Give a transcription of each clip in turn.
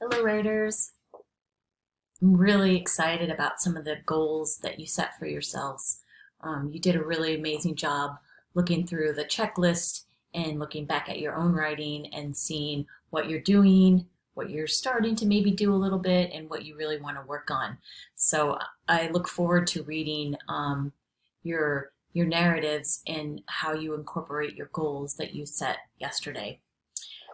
Hello, writers. I'm really excited about some of the goals that you set for yourselves. You did a really amazing job looking through the checklist and looking back at your own writing and seeing what you're doing, what you're starting to maybe do a little bit, and what you really want to work on. So I look forward to reading your narratives and how you incorporate your goals that you set yesterday.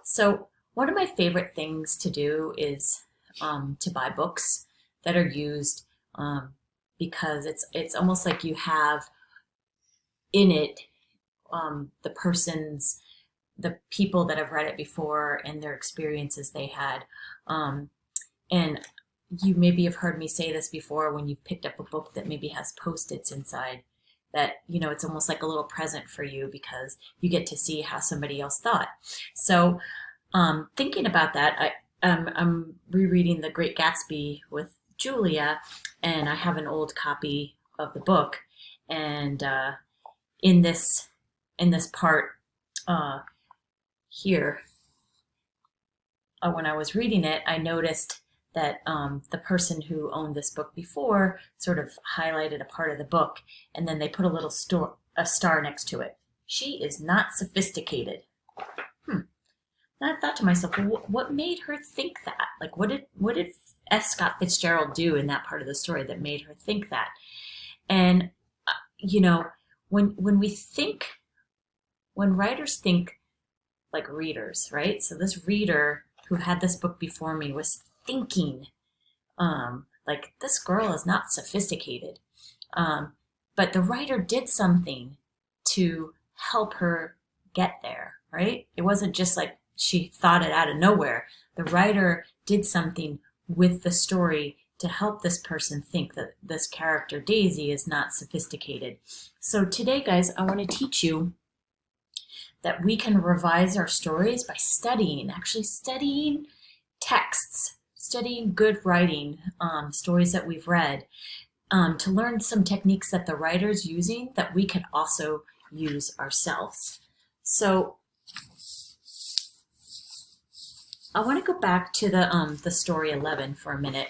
So one of my favorite things to do is to buy books that are used um, because it's almost like you have in it the people that have read it before and their experiences they had. Um, and you maybe have heard me say this before when you've picked up a book that maybe has post-its inside that it's almost like a little present for you because you get to see how somebody else thought. So thinking about that, I'm rereading The Great Gatsby with Julia, and I have an old copy of the book. And in this in this part uh, here, when I was reading it, I noticed that the person who owned this book before sort of highlighted a part of the book, and then they put a star next to it. She is not sophisticated. Hmm. And I thought to myself, well, what made her think that? Like, what did F. Scott Fitzgerald do in that part of the story that made her think that? And you know, when we think, when writers think like readers, right? So this reader who had this book before me was thinking, like, this girl is not sophisticated. But the writer did something to help her get there, right? It wasn't just like she thought it out of nowhere. The writer did something with the story to help this person think that this character, Daisy, is not sophisticated. So today, guys, I want to teach you that we can revise our stories by studying, actually studying texts, studying good writing, stories that we've read, to learn some techniques that the writer's using that we can also use ourselves. So I want to go back to the story 11 for a minute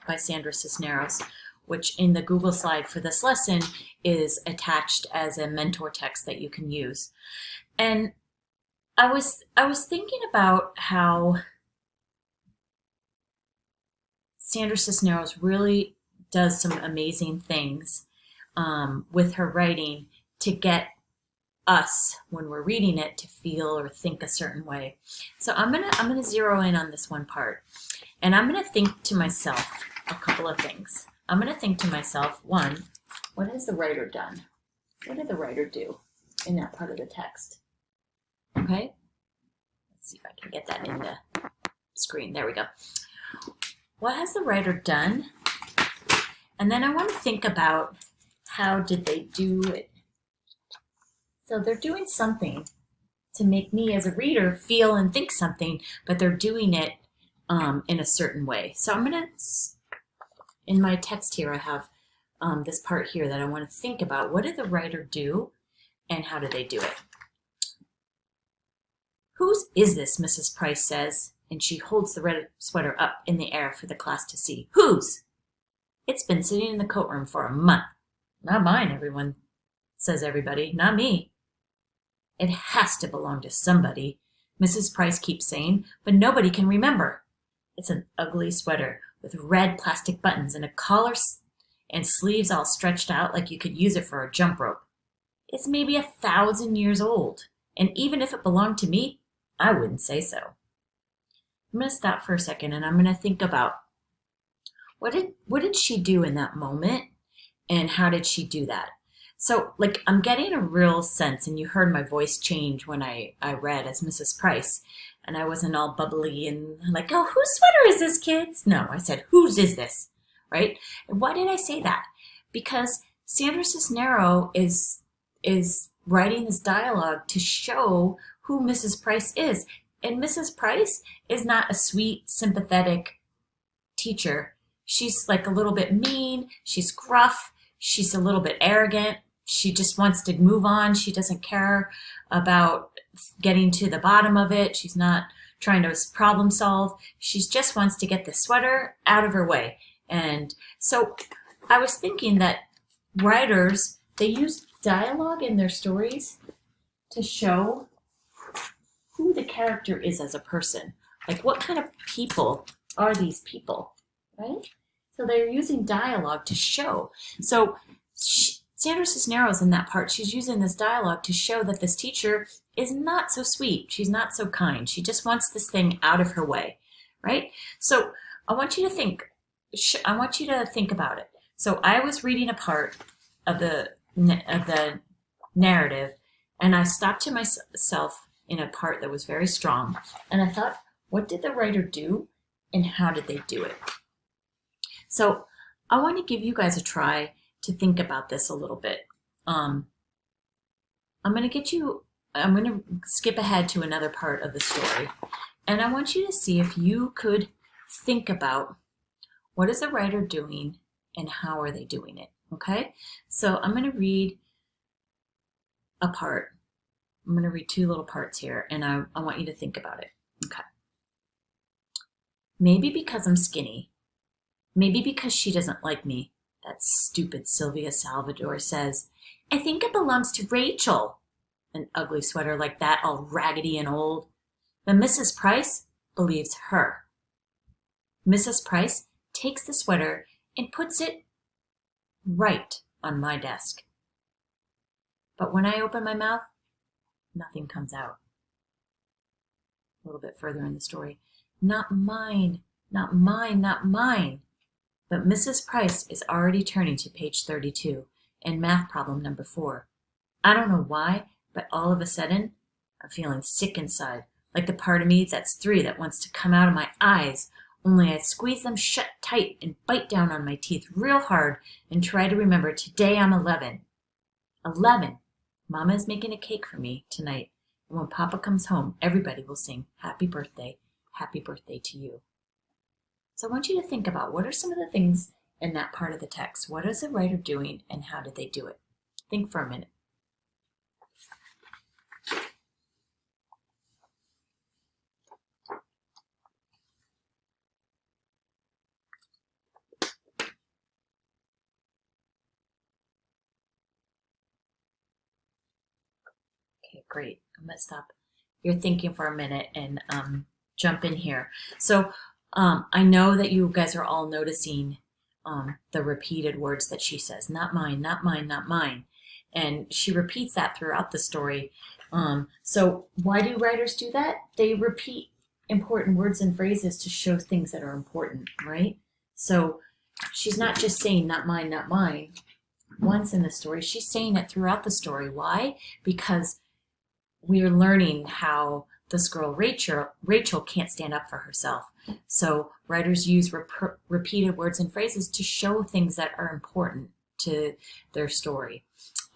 by Sandra Cisneros, which in the Google slide for this lesson is attached as a mentor text that you can use. And I was thinking about how Sandra Cisneros really does some amazing things with her writing to get us, when we're reading it, to feel or think a certain way. So I'm gonna zero in on this one part, and I'm gonna think to myself a couple of things. I'm gonna think to myself, one, what has the writer done? What did the writer do in that part of the text? Okay, let's see if I can get that in the screen. There we go. What has the writer done? And then I want to think about, how did they do it? So they're doing something to make me as a reader feel and think something, but they're doing it in a certain way. So I'm going to, in my text here, I have this part here that I want to think about. What did the writer do and how did they do it? Whose is this, Mrs. Price says, and she holds the red sweater up in the air for the class to see. Whose? It's been sitting in the coat room for a month. Not mine, everyone, says everybody. Not me. It has to belong to somebody, Mrs. Price keeps saying, but nobody can remember. It's an ugly sweater with red plastic buttons and a collar and sleeves all stretched out like you could use it for a jump rope. It's maybe 1,000 years old, and even if it belonged to me, I wouldn't say so. I'm going to stop for a second, and I'm going to think about what did she do in that moment, and how did she do that? So, like, I'm getting a real sense, and you heard my voice change when I read as Mrs. Price, and I wasn't all bubbly and like, oh, whose sweater is this, kids? No, I said, whose is this, right? And why did I say that? Because Sandra Cisneros is writing this dialogue to show who Mrs. Price is. And Mrs. Price is not a sweet, sympathetic teacher. She's like a little bit mean, she's gruff, she's a little bit arrogant. She just wants to move on. She doesn't care about getting to the bottom of it. She's not trying to problem solve. She just wants to get the sweater out of her way. And so I was thinking that writers, they use dialogue in their stories to show who the character is as a person. Like, what kind of people are these people, right? So they're using dialogue to show. So Sandra Cisneros, in that part, she's using this dialogue to show that this teacher is not so sweet. She's not so kind. She just wants this thing out of her way, right? So I want you to think about it. So I was reading a part of the narrative, and I stopped to myself in a part that was very strong, and I thought, what did the writer do, and how did they do it? So I want to give you guys a try to think about this a little bit. I'm going to skip ahead to another part of the story, and I want you to see if you could think about what is the writer doing and how are they doing it, okay? So I'm going to read a part. I'm going to read two little parts here, and I want you to think about it, okay? Maybe because I'm skinny. Maybe because she doesn't like me. That stupid Sylvia Salvador says, I think it belongs to Rachel. An ugly sweater like that, all raggedy and old. But Mrs. Price believes her. Mrs. Price takes the sweater and puts it right on my desk. But when I open my mouth, nothing comes out. A little bit further in the story. Not mine, not mine, not mine. But Mrs. Price is already turning to page 32 and math problem number 4. I don't know why, but all of a sudden, I'm feeling sick inside, like the part of me that's 3 that wants to come out of my eyes, only I squeeze them shut tight and bite down on my teeth real hard and try to remember today I'm 11. 11. Mama is making a cake for me tonight, and when Papa comes home, everybody will sing happy birthday to you. So I want you to think about what are some of the things in that part of the text. What is the writer doing and how did they do it? Think for a minute. Okay, great. I'm going to stop your thinking for a minute and jump in here. So I know that you guys are all noticing the repeated words that she says, not mine, not mine, not mine. And she repeats that throughout the story. So why do writers do that? They repeat important words and phrases to show things that are important, right? So she's not just saying not mine once in the story. She's saying it throughout the story. Why? Because we are learning how this girl Rachel can't stand up for herself. So writers use repeated words and phrases to show things that are important to their story.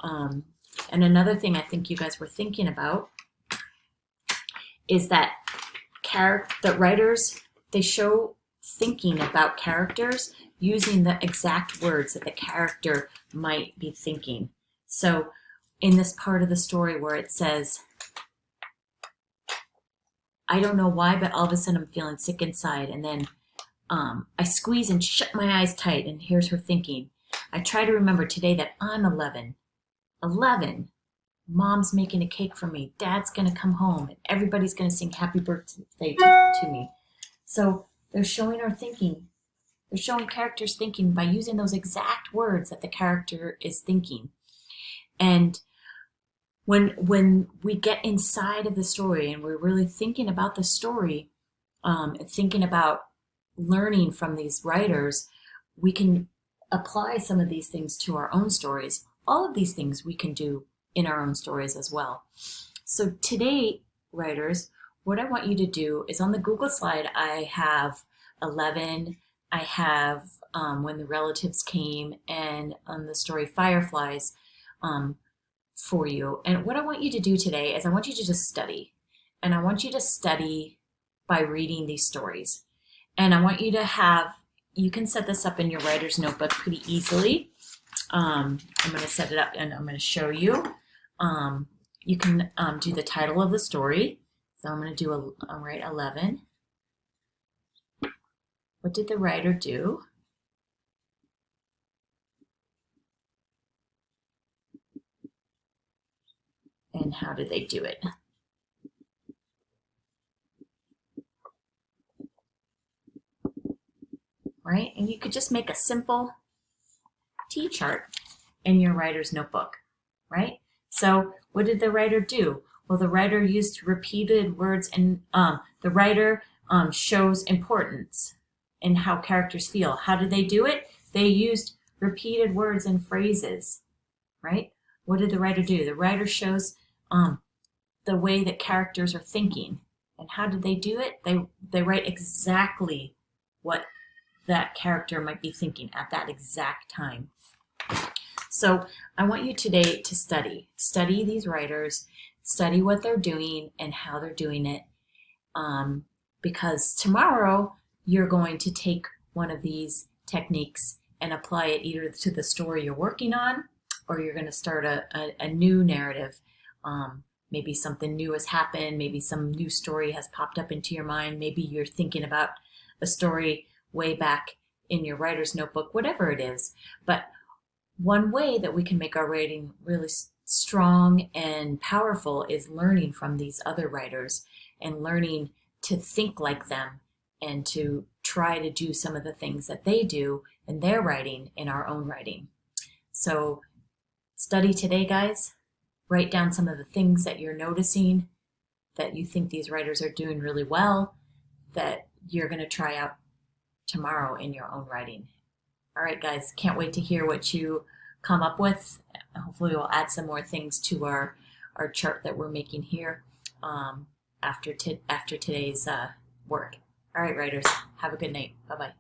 And another thing I think you guys were thinking about is that writers, they show thinking about characters using the exact words that the character might be thinking. So in this part of the story where it says, I don't know why, but all of a sudden I'm feeling sick inside. And then I squeeze and shut my eyes tight. And here's her thinking. I try to remember today that I'm 11. 11. Mom's making a cake for me. Dad's going to come home. And everybody's going to sing happy birthday to me. So they're showing her thinking. They're showing characters thinking by using those exact words that the character is thinking. And when we get inside of the story and we're really thinking about the story, and thinking about learning from these writers, we can apply some of these things to our own stories. All of these things we can do in our own stories as well. So today, writers, what I want you to do is on the Google slide, I have 11, I have When the Relatives Came, and on the story Fireflies, for you. And what I want you to do today is I want you to just study. And I want you to study by reading these stories. And I want you to you can set this up in your writer's notebook pretty easily. I'm going to set it up and I'm going to show you. You can do the title of the story. So I'm going to do I'll write 11. What did the writer do? And how did they do it? Right? And you could just make a simple T-chart in your writer's notebook, right? So what did the writer do? Well, the writer used repeated words, and the writer shows importance in how characters feel. How did they do it? They used repeated words and phrases, right? What did the writer do? The writer shows the way that characters are thinking. And how did they do it? They write exactly what that character might be thinking at that exact time. So I want you today to study these writers, study what they're doing and how they're doing it, because tomorrow you're going to take one of these techniques and apply it either to the story you're working on, or you're going to start a new narrative. Maybe something new has happened, maybe some new story has popped up into your mind, maybe you're thinking about a story way back in your writer's notebook, whatever it is. But one way that we can make our writing really strong and powerful is learning from these other writers and learning to think like them and to try to do some of the things that they do in their writing in our own writing. So study today, guys. Write down some of the things that you're noticing that you think these writers are doing really well that you're going to try out tomorrow in your own writing. All right, guys, can't wait to hear what you come up with. Hopefully we'll add some more things to our chart that we're making here after today's work. All right, writers, have a good night. Bye-bye.